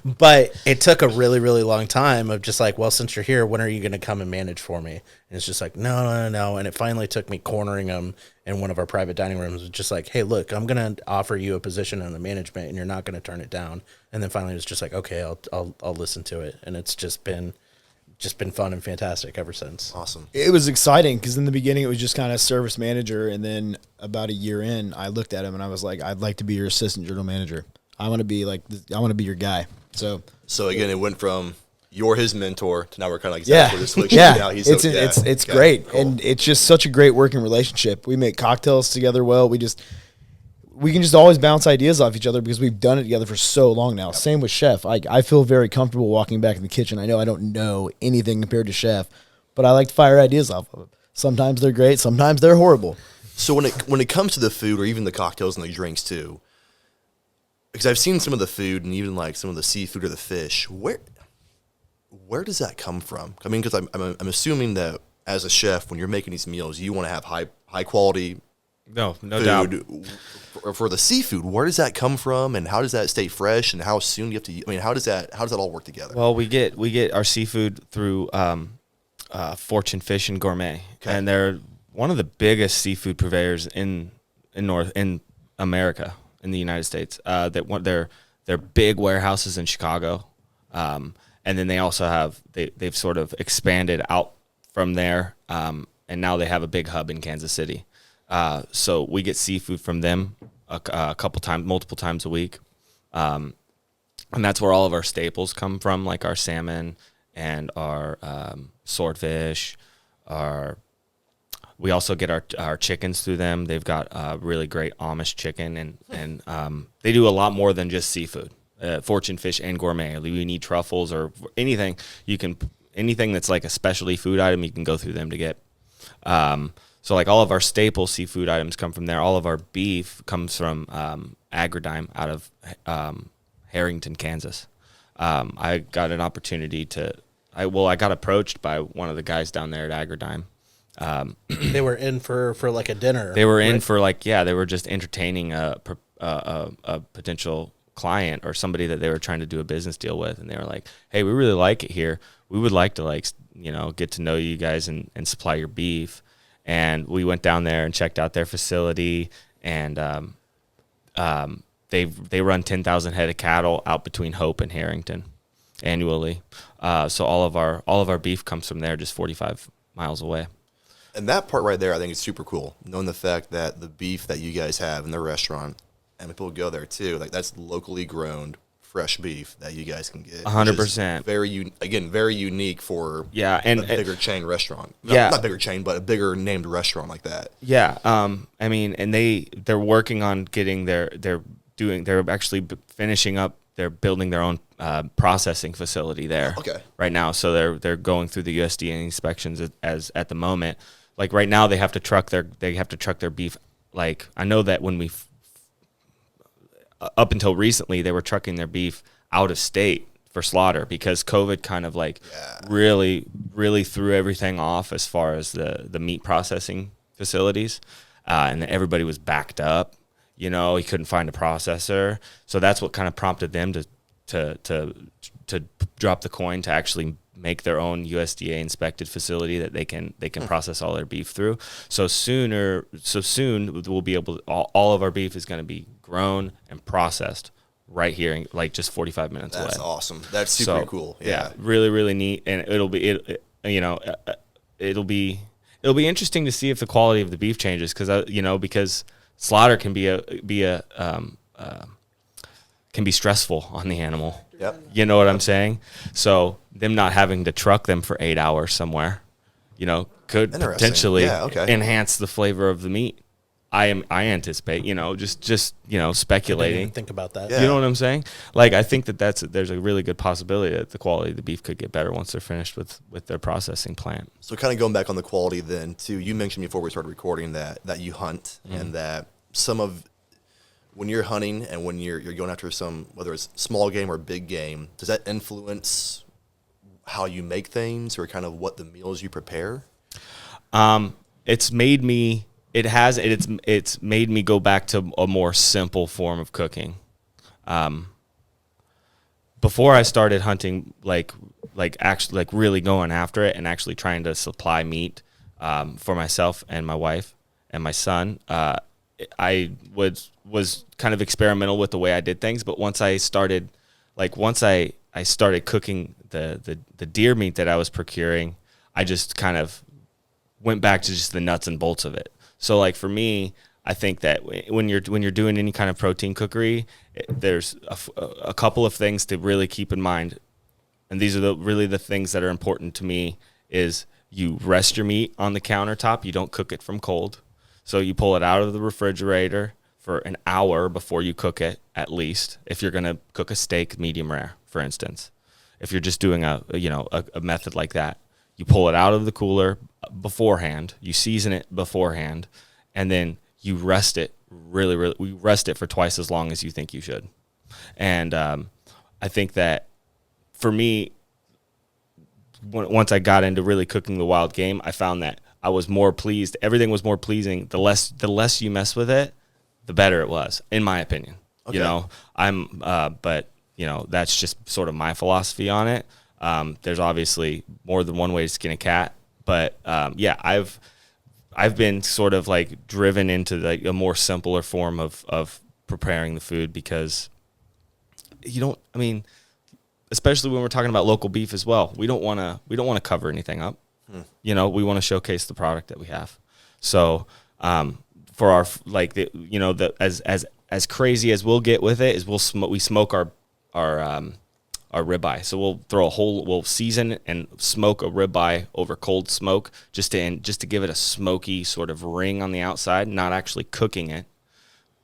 But it took a really, really long time of just like, well, since you're here, when are you going to come and manage for me? And it's just like, no. And it finally took me cornering him in one of our private dining rooms. Just like, hey, look, I'm going to offer you a position in the management, and you're not going to turn it down. And then finally it was just like, okay, I'll listen to it. And it's just been fun and fantastic ever since. Awesome. it was exciting, because in the beginning it was just kind of service manager. And then about a year in, I looked at him and I was like, I'd like to be your assistant general manager. I want to be your guy. So again, it went from you're his mentor to now we're kind of like yeah, we're just yeah. He's It's great, cool. and it's just such a great working relationship. We make cocktails together well. We can just always bounce ideas off each other because we've done it together for so long now. Yep. Same with Chef. I feel very comfortable walking back in the kitchen. I know I don't know anything compared to Chef, but I like to fire ideas off of it. Sometimes they're great, sometimes they're horrible. So when it comes to the food or even the cocktails and the drinks too, because I've seen some of the food and even like some of the seafood or the fish, where does that come from? I mean, because I'm assuming that as a chef, when you're making these meals, you want to have high quality no food. doubt. For the seafood, where does that come from, and how does that stay fresh, and how soon do you have to? I mean, how does that all work together? Well, we get our seafood through Fortune Fish and Gourmet, Okay. and they're one of the biggest seafood purveyors in America, in the United States. They're big warehouses in Chicago, and then they also they've sort of expanded out from there, and now they have a big hub in Kansas City. So we get seafood from them multiple times a week. And that's where all of our staples come from, like our salmon and our swordfish. We also get our chickens through them. They've got really great Amish chicken, and they do a lot more than just seafood. Fortune Fish and Gourmet. We need truffles or anything that's like a specialty food item, you can go through them to get. So like all of our staple seafood items come from there. All of our beef comes from Agridime out of Harrington, Kansas. I got an opportunity I got approached by one of the guys down there at Agridime. They were in for like a dinner. They were in for they were just entertaining a potential client or somebody that they were trying to do a business deal with, and they were like, "Hey, we really like it here. We would like to get to know you guys and supply your beef." And we went down there and checked out their facility, and they run 10,000 head of cattle out between Hope and Harrington annually. So all of our beef comes from there, just 45 miles away. And that part right there, I think is super cool, knowing the fact that the beef that you guys have in the restaurant, and people go there too, like that's locally grown, fresh beef that you guys can get. 100%. Very unique for and a bigger chain restaurant. Not bigger chain, but a bigger named restaurant like that. Yeah, I mean, and they're working on getting they're actually finishing up. They're building their own processing facility there. Okay. Right now, so they're going through the USDA inspections as at the moment. Like right now, they have to truck their beef. Like I know that when up until recently, they were trucking their beef out of state for slaughter because COVID kind of really, really threw everything off as far as the meat processing facilities, and everybody was backed up. You couldn't find a processor, so that's what kind of prompted them to drop the coin to actually make their own USDA inspected facility that they can process all their beef through. So soon we'll be able to, all of our beef is going to be grown and processed right here in just 45 minutes away. That's awesome. That's super cool. Yeah. Really, really neat. And it'll be interesting to see if the quality of the beef changes because slaughter can be stressful on the animal. Yep. You know what I'm saying? So them not having to truck them for 8 hours somewhere, could potentially enhance the flavor of the meat. I anticipate, just speculating. I didn't even think about that. Yeah. You know what I'm saying? Like I think there's a really good possibility that the quality of the beef could get better once they're finished with their processing plant. So kind of going back on the quality then too, you mentioned before we started recording that you hunt and that when you're hunting and when you're going after whether it's small game or big game, does that influence how you make things or kind of what the meals you prepare? It's made me go back to a more simple form of cooking. Before I started hunting, actually really going after it and actually trying to supply meat for myself and my wife and my son, I was kind of experimental with the way I did things. But once I started cooking the deer meat that I was procuring, I just kind of went back to just the nuts and bolts of it. So for me, I think that when you're doing any kind of protein cookery, there's a couple of things to really keep in mind, and these are really the things that are important to me. Is you rest your meat on the countertop. You don't cook it from cold, so you pull it out of the refrigerator for an hour before you cook it, at least. If you're gonna cook a steak medium rare, for instance, if you're just doing a method like that, you pull it out of the cooler beforehand. You season it beforehand, and then you rest it we rest it for twice as long as you think you should. And I think that for me, once I got into really cooking the wild game, I found that I was more pleased. Everything was more pleasing. The less you mess with it, the better it was, in my opinion. Okay. But that's just sort of my philosophy on it. There's obviously more than one way to skin a cat, but I've been sort of like driven into like a more simpler form of preparing the food, because especially when we're talking about local beef as well, we don't want to cover anything up. We want to showcase the product that we have. So for our as crazy as we'll get with it is we smoke our ribeye. So we'll season and smoke a ribeye over cold smoke just to give it a smoky sort of ring on the outside, not actually cooking it.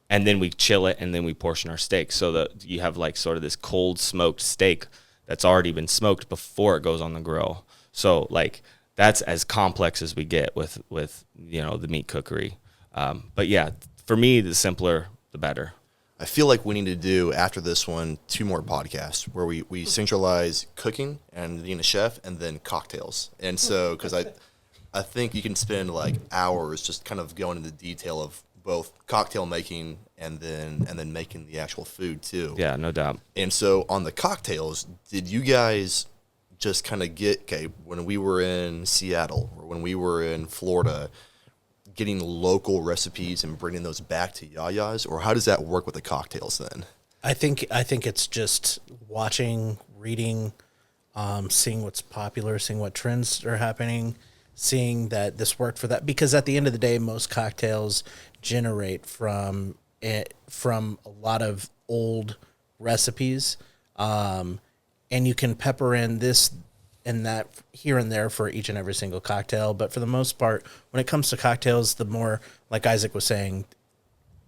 And then we chill it, and then we portion our steak so that you have like sort of this cold smoked steak that's already been smoked before it goes on the grill. So like that's as complex as we get with the meat cookery. But yeah, for me, the simpler, the better. I feel like we need to do, after this one, 2 more podcasts where we centralize cooking and being a chef, and then cocktails. And so, because I think you can spend like hours just kind of going into detail of both cocktail making and then making the actual food too. Yeah, no doubt. And so on the cocktails, did you guys just kind of when we were in Seattle or when we were in Florida, getting local recipes and bringing those back to YaYa's, or how does that work with the cocktails then? I think it's just watching, reading, seeing what's popular, seeing what trends are happening, seeing that this worked for that. Because at the end of the day, most cocktails generate from a lot of old recipes, and you can pepper in this and that here and there for each and every single cocktail. But for the most part, when it comes to cocktails, the more, like Izaak was saying,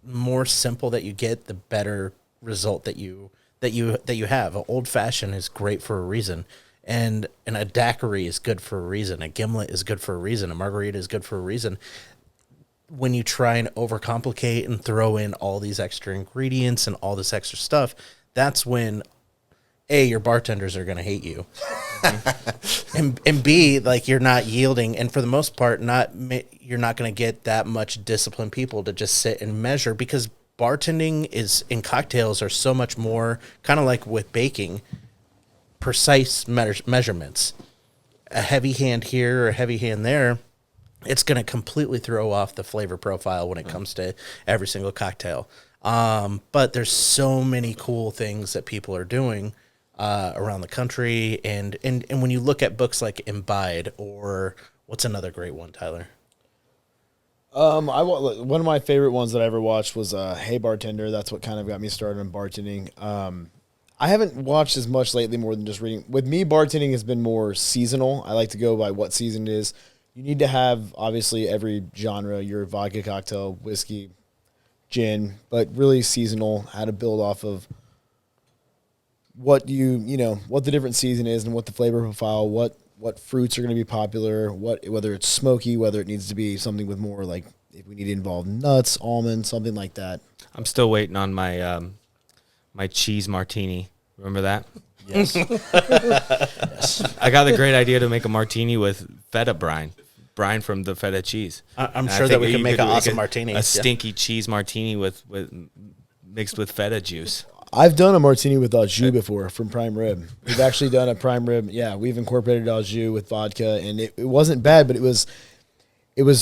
more simple that you get, the better result that you have. An old fashioned is great for a reason, and a daiquiri is good for a reason. A gimlet is good for a reason. A margarita is good for a reason. When you try and overcomplicate and throw in all these extra ingredients and all this extra stuff, that's when A, your bartenders are going to hate you, and B, like you're not yielding, and for the most part, you're not going to get that much disciplined people to just sit and measure, because bartending in cocktails are so much more kind of like with baking, precise measurements. A heavy hand here or a heavy hand there, it's going to completely throw off the flavor profile when it comes to every single cocktail. But there's so many cool things that people are doing around the country, and when you look at books like Imbibe, or what's another great one, Tyler? One of my favorite ones that I ever watched was Hey Bartender. That's what kind of got me started in bartending. I haven't watched as much lately, more than just reading. With me, bartending has been more seasonal. I like to go by what season it is. You need to have, obviously, every genre, your vodka cocktail, whiskey, gin, but really seasonal, how to build off of what what the different season is and what the flavor profile, what fruits are going to be popular, whether it's smoky, whether it needs to be something with more, like, if we need to involve nuts, almonds, something like that. I'm still waiting on my my cheese martini. Remember that? Yes. Yes. I got the great idea to make a martini with feta brine from the feta cheese. I'm sure that we can make an awesome martini. A stinky cheese martini with mixed with feta juice. I've done a martini with au jus before from prime rib. We've actually done a prime rib. Yeah, we've incorporated au jus with vodka, and it wasn't bad, but it was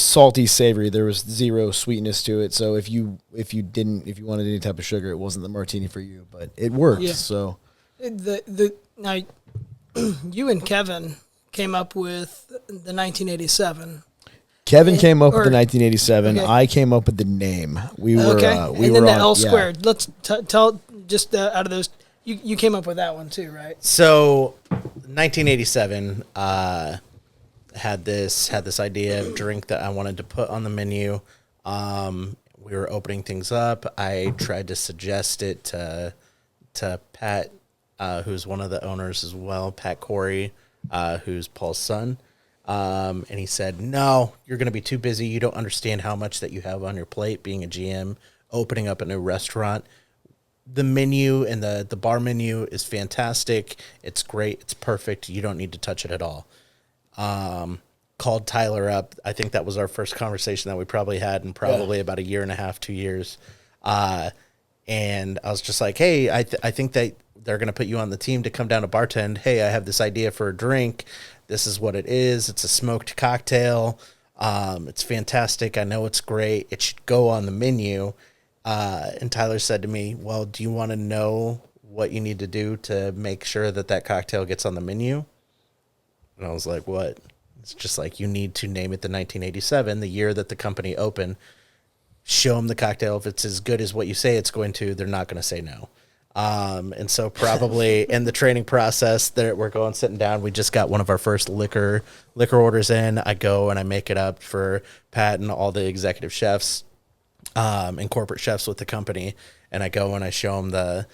salty, savory. There was zero sweetness to it. So if you wanted any type of sugar, it wasn't the martini for you. But it worked. Yeah. So Now, you and Kevin came up with the 1987. Kevin came up with the or- 1987. okay. I came up with the name. We were Okay, we and were then the on, L yeah. squared. Let's tell just out of those. You came up with that one too, right? So, 1987 had this idea of drink that I wanted to put on the menu. We were opening things up. I tried to suggest it to Pat, who's one of the owners as well, Pat Corey, who's Paul's son. And he said, "No, you're going to be too busy. You don't understand how much that you have on your plate being a GM, opening up a new restaurant. The menu and the bar menu is fantastic. It's great. It's perfect. You don't need to touch it at all." Called Tyler up. I think that was our first conversation that we probably had in probably about a year and a half, 2 years. And I was just like, "Hey, I think that they're going to put you on the team to come down to bartend. Hey, I have this idea for a drink. This is what it is. It's a smoked cocktail. It's fantastic. I know it's great. It should go on the menu." And Tyler said to me, "Well, do you want to know what you need to do to make sure that that cocktail gets on the menu?" And I was like, "What?" It's just like, you need to name it the 1987, the year that the company opened. Show them the cocktail. If it's as good as what you say it's going to, they're not going to say no. And so probably in the training process, there we're going sitting down. We just got one of our first liquor orders in. I go and I make it up for Pat and all the executive chefs and corporate chefs with the company. And I go and I show him the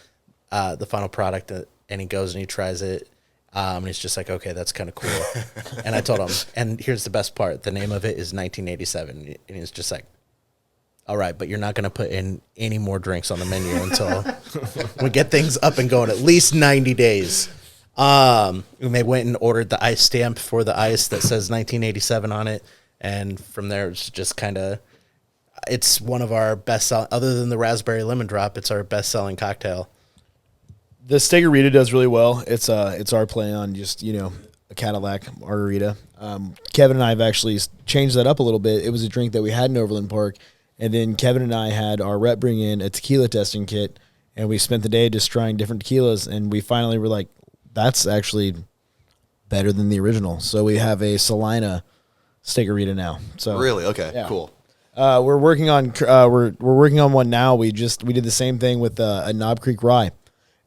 final product, and he goes and he tries it. And he's just like, "Okay, that's kind of cool." And I told him, and here's the best part. The name of it is 1987. And he's just like, "All right, but you're not going to put in any more drinks on the menu until we get things up and going, at least 90 days. They went and ordered the ice stamp for the ice that says 1987 on it. And from there, it's just kind of, it's one of our best selling, other than the raspberry lemon drop, it's our best selling cocktail. The Stegarita does really well. It's our play on just, a Cadillac margarita. Kevin and I have actually changed that up a little bit. It was a drink that we had in Overland Park, and then Kevin and I had our rep bring in a tequila testing kit, and we spent the day just trying different tequilas, and we finally were like, that's actually better than the original. So we have a Salina Stegarita now. So Really? Okay, yeah. cool. We're working on we're working on one now. We did the same thing with a Knob Creek Rye.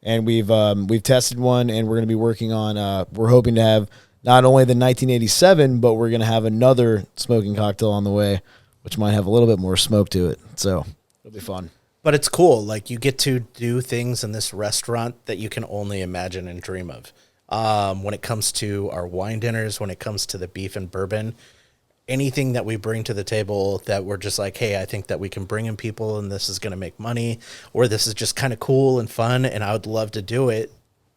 And we've tested one, and we're going to be working on. We're hoping to have not only the 1987, but we're going to have another smoking cocktail on the way, which might have a little bit more smoke to it. So it'll be fun. But it's cool. Like, you get to do things in this restaurant that you can only imagine and dream of. When it comes to our wine dinners, when it comes to the beef and bourbon, anything that we bring to the table that we're just like, hey, I think that we can bring in people and this is going to make money, or this is just kind of cool and fun and I would love to do it.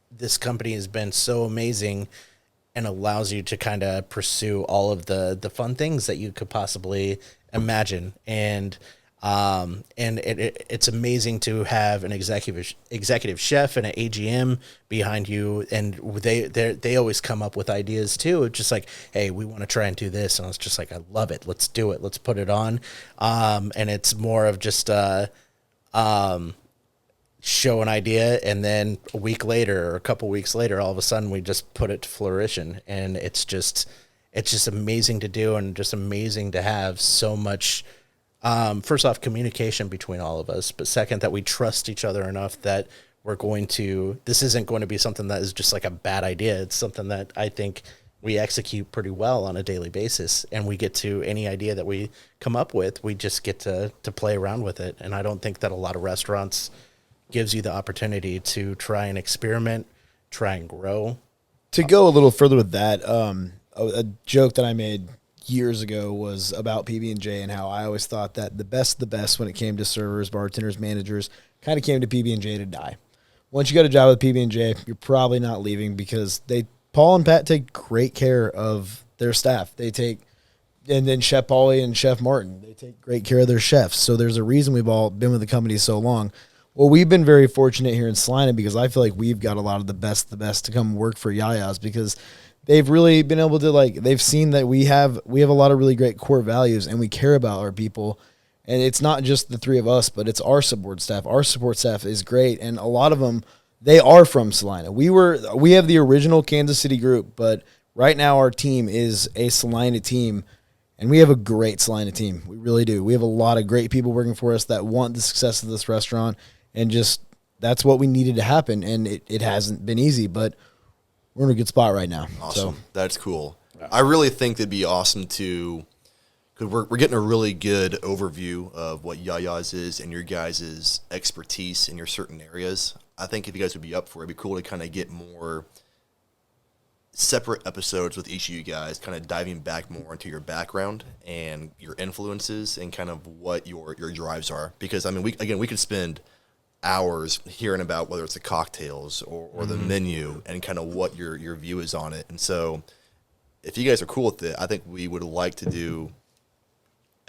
This company has been so amazing and allows you to kind of pursue all of the fun things that you could possibly imagine. And it's amazing to have an executive chef and an AGM behind you, and they always come up with ideas too. It's just like, hey, we want to try and do this, and I was just like, I love it. Let's do it. Let's put it on. And it's more of just show an idea, and then a week later or a couple weeks later, all of a sudden we just put it to fruition, and it's just amazing to do, and just amazing to have so much. First off, communication between all of us, but second, that we trust each other enough that this isn't going to be something that is just like a bad idea. It's something that I think we execute pretty well on a daily basis, and we get to any idea that we come up with, we just get to play around with it. And I don't think that a lot of restaurants gives you the opportunity to try and experiment, try and grow. To go a little further with that, a joke that I made years ago was about PB&J and how I always thought that the best when it came to servers, bartenders, managers, kind of came to PB&J to die. Once you got a job with PB&J, you're probably not leaving, because Paul and Pat take great care of their staff. And then Chef Paulie and Chef Martin, they take great care of their chefs. So there's a reason we've all been with the company so long. Well, we've been very fortunate here in Salina, because I feel like we've got a lot of the best to come work for YaYa's, because they've really been able to, they've seen that we have a lot of really great core values, and we care about our people. And it's not just the three of us, but it's our support staff. Our support staff is great, and a lot of them, they are from Salina. We have the original Kansas City group, but right now our team is a Salina team, And we have a great Salina team. We really do. We have a lot of great people working for us that want the success of this restaurant, and just that's what we needed to happen. And it hasn't been easy, but we're in a good spot right now. Awesome. So That's cool. I really think it'd be awesome to, because we're getting a really good overview of what YaYa's is and your guys' expertise in your certain areas. I think if you guys would be up for it, it'd be cool to kind of get more separate episodes with each of you guys, kind of diving back more into your background and your influences and kind of what your drives are. Because, I mean, we could spend hours hearing about whether it's the cocktails or the menu and kind of what your view is on it. And so if you guys are cool with it, I think we would like to do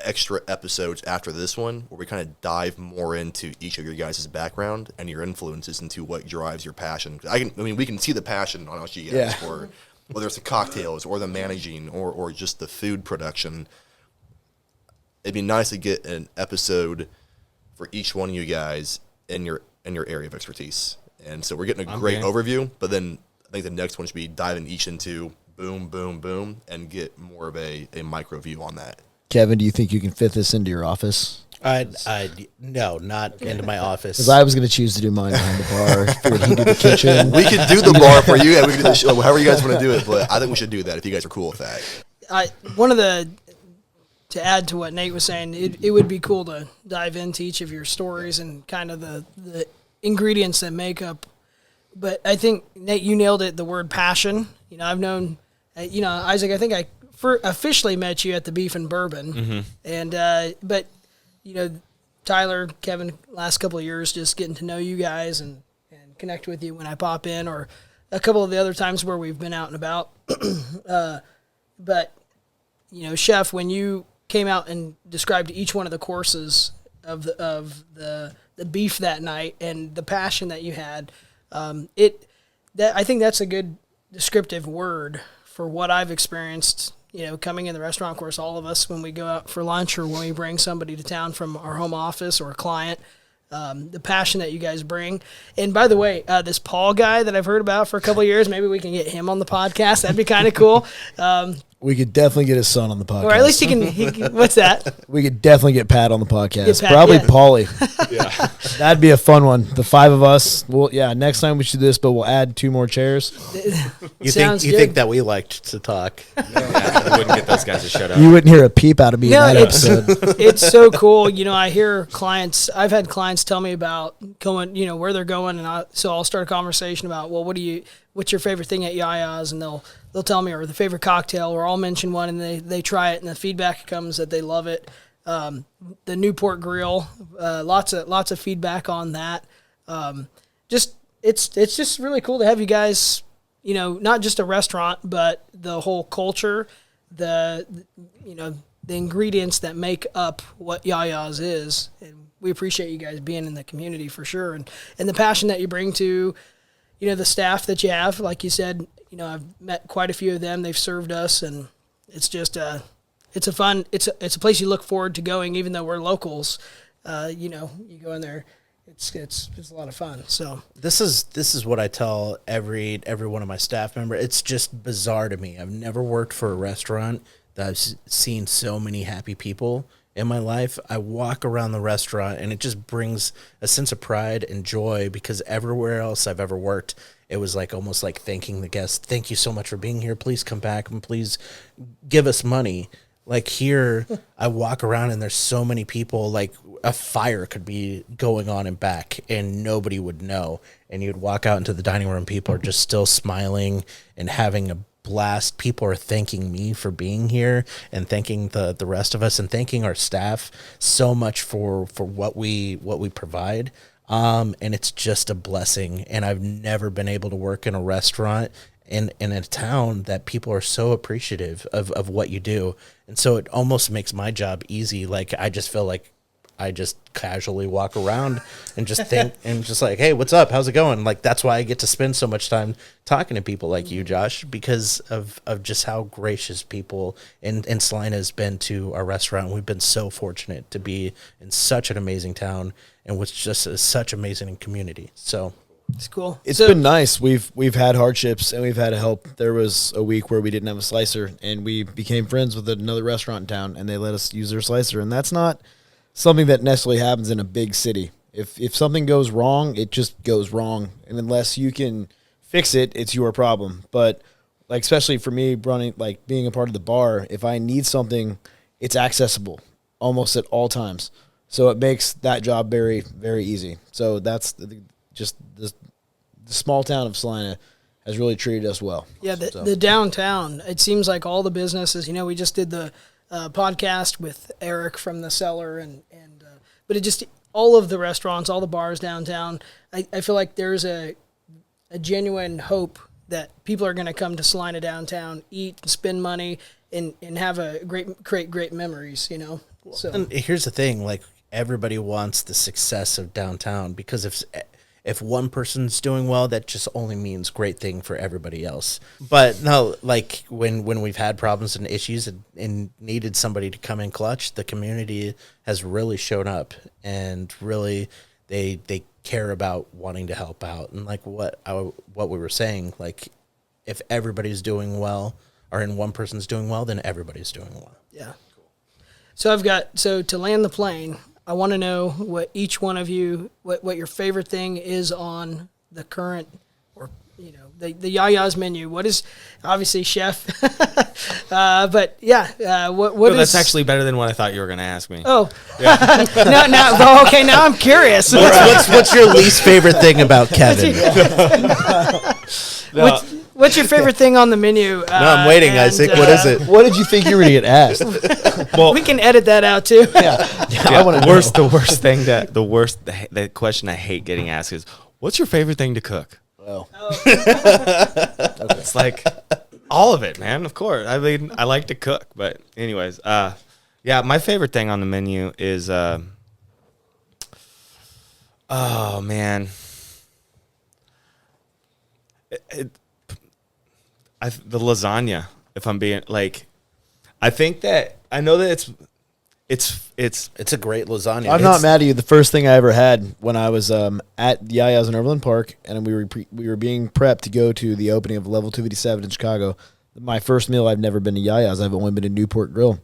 extra episodes after this one where we kind of dive more into each of your guys' background and your influences into what drives your passion. We can see the passion on us, you guys, for whether it's the cocktails or the managing or just the food production. It'd be nice to get an episode for each one of you guys in your area of expertise. And so we're getting a great overview, but then I think the next one should be diving each into boom, boom, boom, and get more of a micro view on that. Kevin, do you think you can fit this into your office? No, not into my office. Because I was going to choose to do mine behind the bar. Figured he'd do the kitchen. We could do the bar for you, and we could do the show, however you guys want to do it, but I think we should do that if you guys are cool with that. To add to what Nate was saying, it would be cool to dive into each of your stories and kind of the ingredients that make up. But I think, Nate, you nailed it, the word passion. I've known, Izaak, I think I officially met you at the Beef and Bourbon. And, but, Tyler, Kevin, last couple of years, just getting to know you guys and connect with you when I pop in, or a couple of the other times where we've been out and about. But, Chef, when you came out and described each one of the courses of the beef that night and the passion that you had, I think that's a good descriptive word for what I've experienced, coming in the restaurant. Of course, all of us, when we go out for lunch or when we bring somebody to town from our home office or a client, the passion that you guys bring. And by the way, this Paul guy that I've heard about for a couple of years, maybe we can get him on the podcast. That'd be kind of cool. We could definitely get his son on the podcast. Or at least he can what's that? We could definitely get Pat on the podcast. Pat, Probably yeah. Paulie. Yeah. That'd be a fun one. The five of us. Well, yeah, next time we should do this, but we'll add 2 more chairs. You think that we liked to talk? Yeah, we wouldn't get those guys to shut up. You wouldn't hear a peep out of me in that episode. It's so cool. I hear I've had clients tell me about going, where they're going, and so I'll start a conversation about, well, what's your favorite thing at YaYa's, and they'll tell me, or the favorite cocktail, or I'll mention one, and they try it, and the feedback comes that they love it. The Newport Grill, lots of feedback on that. It's just really cool to have you guys, not just a restaurant, but the whole culture, the ingredients that make up what YaYa's is. And we appreciate you guys being in the community for sure, and the passion that you bring to, the staff that you have. Like you said, I've met quite a few of them. They've served us, and it's just it's a place you look forward to going, even though we're locals. You go in there, it's a lot of fun. So this is what I tell every one of my staff member. It's just bizarre to me. I've never worked for a restaurant that I've seen so many happy people in my life. I walk around the restaurant and it just brings a sense of pride and joy, because everywhere else I've ever worked, it was almost like thanking the guests. Thank you so much for being here. Please come back and please give us money. Like here, I walk around and there's so many people, like a fire could be going on in back and nobody would know. And you'd walk out into the dining room, people are just still smiling and having a blast. People are thanking me for being here and thanking the rest of us and thanking our staff so much for what we provide. And it's just a blessing. And I've never been able to work in a restaurant in a town that people are so appreciative of what you do. And so it almost makes my job easy. Like, I just feel like I just casually walk around and just think and just like, hey, what's up? How's it going? Like, that's why I get to spend so much time talking to people like you, Josh, because of just how gracious people in Salina has been to our restaurant. We've been so fortunate to be in such an amazing town and with just such amazing community. So It's cool. It's been nice. We've had hardships and we've had help. There was a week where we didn't have a slicer, and we became friends with another restaurant in town, and they let us use their slicer. And that's not something that necessarily happens in a big city. If something goes wrong, it just goes wrong, and unless you can fix it, it's your problem. But like, especially for me running, like being a part of the bar, if I need something, it's accessible almost at all times. So it makes that job very, very easy. So that's just the small town of Salina has really treated us well. Yeah, the downtown, it seems like all the businesses, we just did the podcast with Eric from the Cellar, but it just, all of the restaurants, all the bars downtown, I feel like there's a genuine hope that people are going to come to Salina downtown, eat, and spend money, and have create great memories, So And here's the thing, like, everybody wants the success of downtown, because if one person's doing well, that just only means great thing for everybody else. But no, like when we've had problems and issues and needed somebody to come in clutch, the community has really shown up, and really they care about wanting to help out. And like what we were saying, like if everybody's doing well, or in one person's doing well, then everybody's doing well. yeah. So to land the plane, I want to know what each one of you, what your favorite thing is on the current, or the YaYa's menu. What is, obviously, chef, but yeah, what is? That's actually better than what I thought you were going to ask me. Oh, yeah. Okay, now I'm curious. What's your least favorite thing about Kevin? What's your favorite thing on the menu? No, I'm waiting, Isaac. What is it? What did you think you were going to get asked? Well, we can edit that out too. I want to the question I hate getting asked is, what's your favorite thing to cook? Well, It's like all of it, man. Of course. I mean, I like to cook, but anyways, yeah, my favorite thing on the menu is, oh man, the lasagna. If I'm being like, I think that I know that it's a great lasagna. I'm not mad at you. The first thing I ever had when I was at YaYa's in Overland Park, and we were being prepped to go to the opening of Level 257 in Chicago. My first meal, I've never been to YaYa's. I've only been to Newport Grill.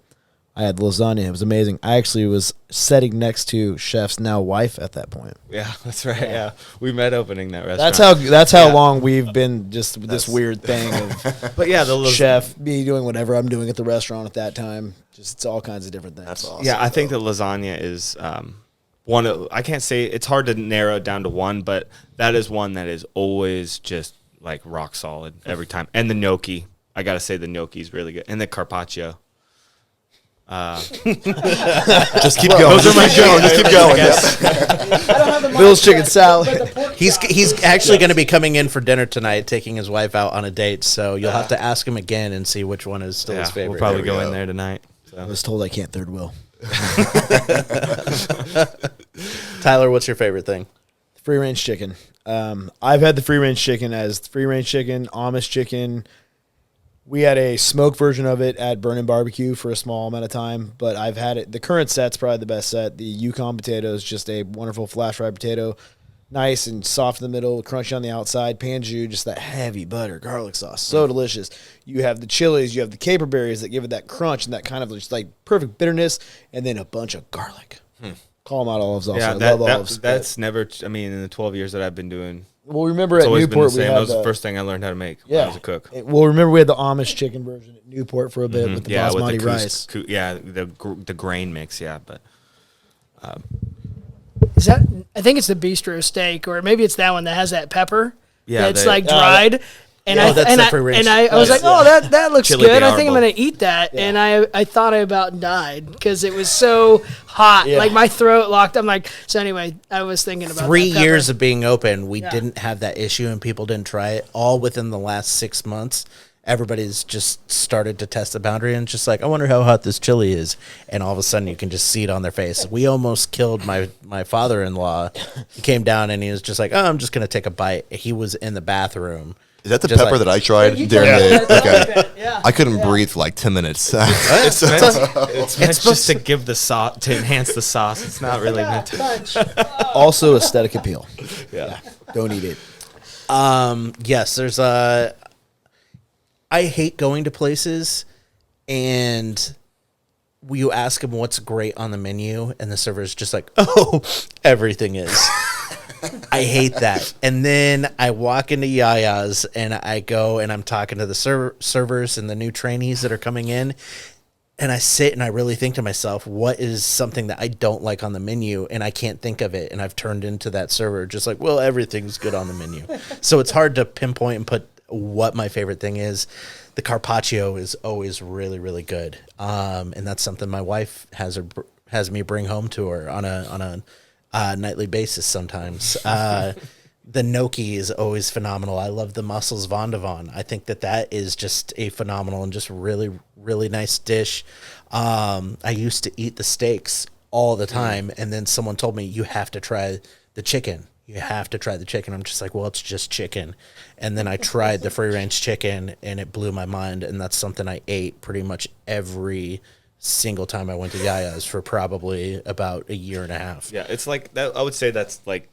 I had lasagna. It was amazing. I actually was sitting next to Chef's now wife at that point. yeah, that's right. Yeah, we met opening that restaurant. That's how long we've been just this weird thing of But yeah, the chef me doing whatever I'm doing at the restaurant at that time. Just it's all kinds of different things. That's awesome. Yeah, I think the lasagna is one of, I can't say, it's hard to narrow it down to one, but that is one that is always just like rock solid every time. And the gnocchi, I gotta say the gnocchi is really good, and the carpaccio. Just keep going. Just keep going. Bill's chicken salad. He's actually going to be coming in for dinner tonight, taking his wife out on a date. So you'll have to ask him again and see which one is still his favorite. We'll probably go in there tonight. I was told I can't third wheel. Tyler, what's your favorite thing? Free range chicken. I've had the free range chicken as free range chicken, Amish chicken. We had a smoke version of it at Burn and Barbecue for a small amount of time, but I've had it. The current set's probably the best set. The Yukon potato is just a wonderful flash fried potato, nice and soft in the middle, crunchy on the outside. Pan jus, just that heavy butter, garlic sauce, so delicious. You have the chilies, you have the caper berries that give it that crunch and that kind of just like perfect bitterness, and then a bunch of garlic. Call them out olives also. Yeah, I love olives. that's never. I mean, in the 12 years that I've been doing. Well, remember It's at always been the Newport we same. had That was the first thing I learned how to make when I was a cook. Well, remember we had the Amish chicken version at Newport for a bit with the basmati rice. The grain mix. Yeah, but Is that? I think it's the bistro steak, or maybe it's that one that has that pepper. Yeah, it's like dried. And that's the free range. I was like, oh, that looks Chili good. de I think I'm árbol. gonna eat that. Yeah. And I thought I about died because it was so hot. Yeah. Like my throat locked. I'm like, so anyway, I was thinking about 3 that pepper. years of being open, we didn't have that issue and people didn't try it. All within the last 6 months, everybody's just started to test the boundary and just like, I wonder how hot this chili is. And all of a sudden you can just see it on their face. We almost killed my father-in-law. He came down and he was just like, oh, I'm just going to take a bite. He was in the bathroom Is that the Just pepper like- that I tried You during told me the? that. Okay, Yeah. I couldn't breathe for like 10 minutes. It's meant supposed just to give the sauce, to enhance the sauce. It's not really Yeah, meant to. punch. Also, aesthetic appeal. Yeah. Don't eat it. Yes, there's a. I hate going to places, and you ask them what's great on the menu, and the server's just like, "Oh, everything is." I hate that. And then I walk into YaYa's, and I go and I'm talking to the servers and the new trainees that are coming in, and I sit and I really think to myself, what is something that I don't like on the menu, and I can't think of it, and I've turned into that server, just like, well, everything's good on the menu. So it's hard to pinpoint and put what my favorite thing is. The carpaccio is always really, really good, and that's something my wife has me bring home to her on a nightly basis sometimes. The gnocchi is always phenomenal. I love the mussels Von de Von. I think that is just a phenomenal and just really, really nice dish. I used to eat the steaks all the time, and then someone told me, you have to try the chicken. You have to try the chicken. I'm just like, well, it's just chicken. And then I tried the free-range chicken, and it blew my mind, and that's something I ate pretty much every single time I went to YaYa's for probably about a year and a half. Yeah, it's like that. I would say that's like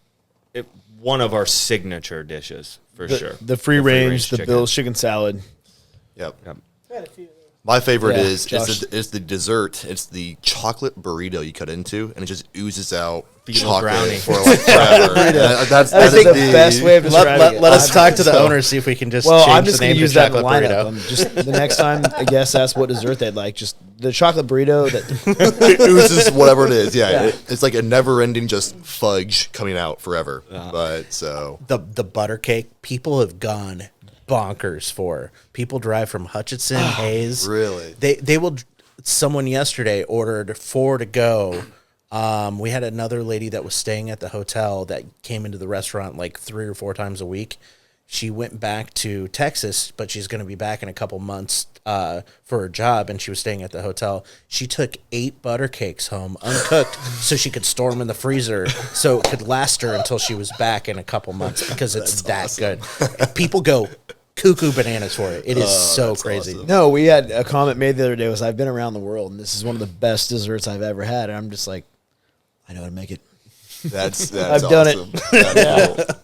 one of our signature dishes for sure. The free range, the chicken. Bill's chicken salad. Yep. Yep. My favorite Yeah, is Josh. is the dessert. It's the chocolate burrito you cut into, and it just oozes out Beetle chocolate brownie. for like forever. That's That's the best way of describing it. Let us talk to the owner, see if we can just Well, change I'm just the going name to use to that in the chocolate lineup. burrito. Just the next time a guest asks what dessert they'd like, just the chocolate burrito. That it oozes whatever it is. Yeah, Yeah. it's like a never-ending just fudge coming out forever. But so The butter cake, people have gone bonkers for. People drive from Hutchinson, Hayes. really? They will. Someone yesterday ordered 4 to go. We had another lady that was staying at the hotel that came into the restaurant like 3 or 4 times a week. She went back to Texas, but she's going to be back in a couple months for her job, and she was staying at the hotel. She took 8 butter cakes home, uncooked, so she could store them in the freezer so it could last her until she was back in a couple months because it's that good. People go cuckoo bananas for it. It is so crazy. awesome. no, we had a comment made the other day was I've been around the world and this is one of the best desserts I've ever had, and I'm just like, I know how to make it. That's I've done it. awesome. That's cool.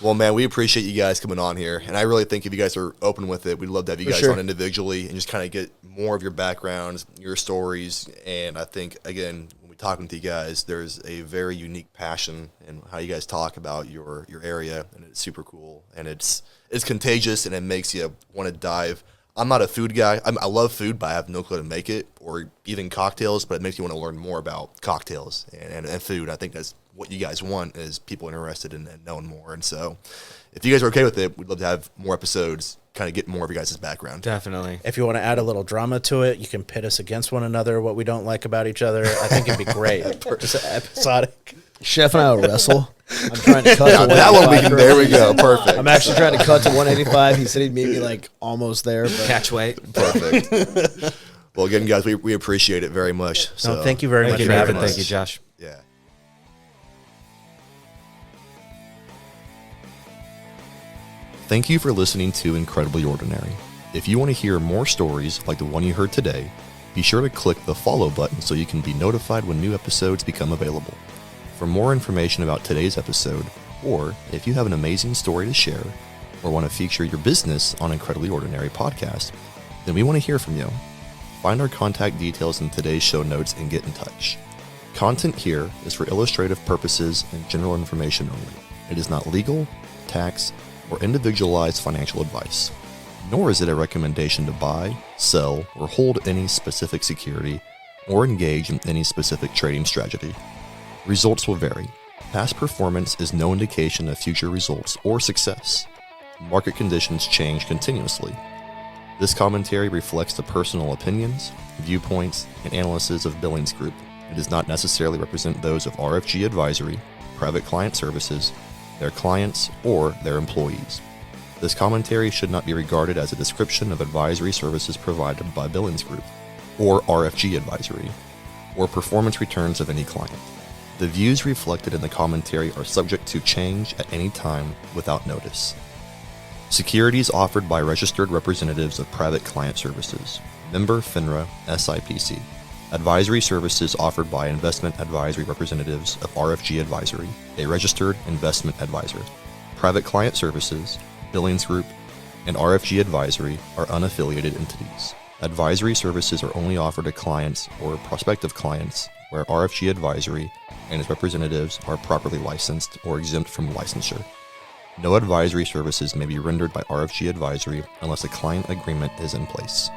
Well, man, we appreciate you guys coming on here, and I really think if you guys are open with it, we'd love to have you For guys sure. on individually and just kind of get more of your backgrounds, your stories, and I think again, when we're talking to you guys, there's a very unique passion in how you guys talk about your area, and it's super cool, and it's contagious, and it makes you want to dive. I'm not a food guy. I love food, but I have no clue how to make it or even cocktails, but it makes you want to learn more about cocktails and food. I think that's what you guys want is people interested in knowing more. And so if you guys are okay with it, we'd love to have more episodes, kind of get more of your guys' background. Definitely. If you want to add a little drama to it, you can pit us against one another, what we don't like about each other. I think it'd be great. Just episodic. Chef and I will wrestle. I'm trying to cut Yeah, to that one we 185 can, there we go. Perfect. I'm actually trying to cut to 185. He said he'd meet me like almost there. But Catch weight. Perfect. Well, again, guys, we appreciate it very much. So Thank you very Thank much you, for having David. us. Thank you, Josh. Yeah. Thank you for listening to Incredibly Ordinary. If you want to hear more stories like the one you heard today, be sure to click the follow button so you can be notified when new episodes become available. For more information about today's episode, or if you have an amazing story to share, or want to feature your business on Incredibly Ordinary podcast, then we want to hear from you. Find our contact details in today's show notes and get in touch. Content here is for illustrative purposes and general information only. It is not legal, tax, or individualized financial advice, nor is it a recommendation to buy, sell, or hold any specific security or engage in any specific trading strategy. Results will vary. Past performance is no indication of future results or success. Market conditions change continuously. This commentary reflects the personal opinions, viewpoints, and analysis of Billings Group. It does not necessarily represent those of RFG Advisory, Private Client Services, their clients, or their employees. This commentary should not be regarded as a description of advisory services provided by Billings Group, or RFG Advisory, or performance returns of any client. The views reflected in the commentary are subject to change at any time without notice. Securities offered by registered representatives of private client services. Member FINRA SIPC. Advisory services offered by investment advisory representatives of RFG Advisory, a registered investment advisor. Private client services, Billings Group, and RFG Advisory are unaffiliated entities. Advisory services are only offered to clients or prospective clients where RFG Advisory and its representatives are properly licensed or exempt from licensure. No advisory services may be rendered by RFG Advisory unless a client agreement is in place.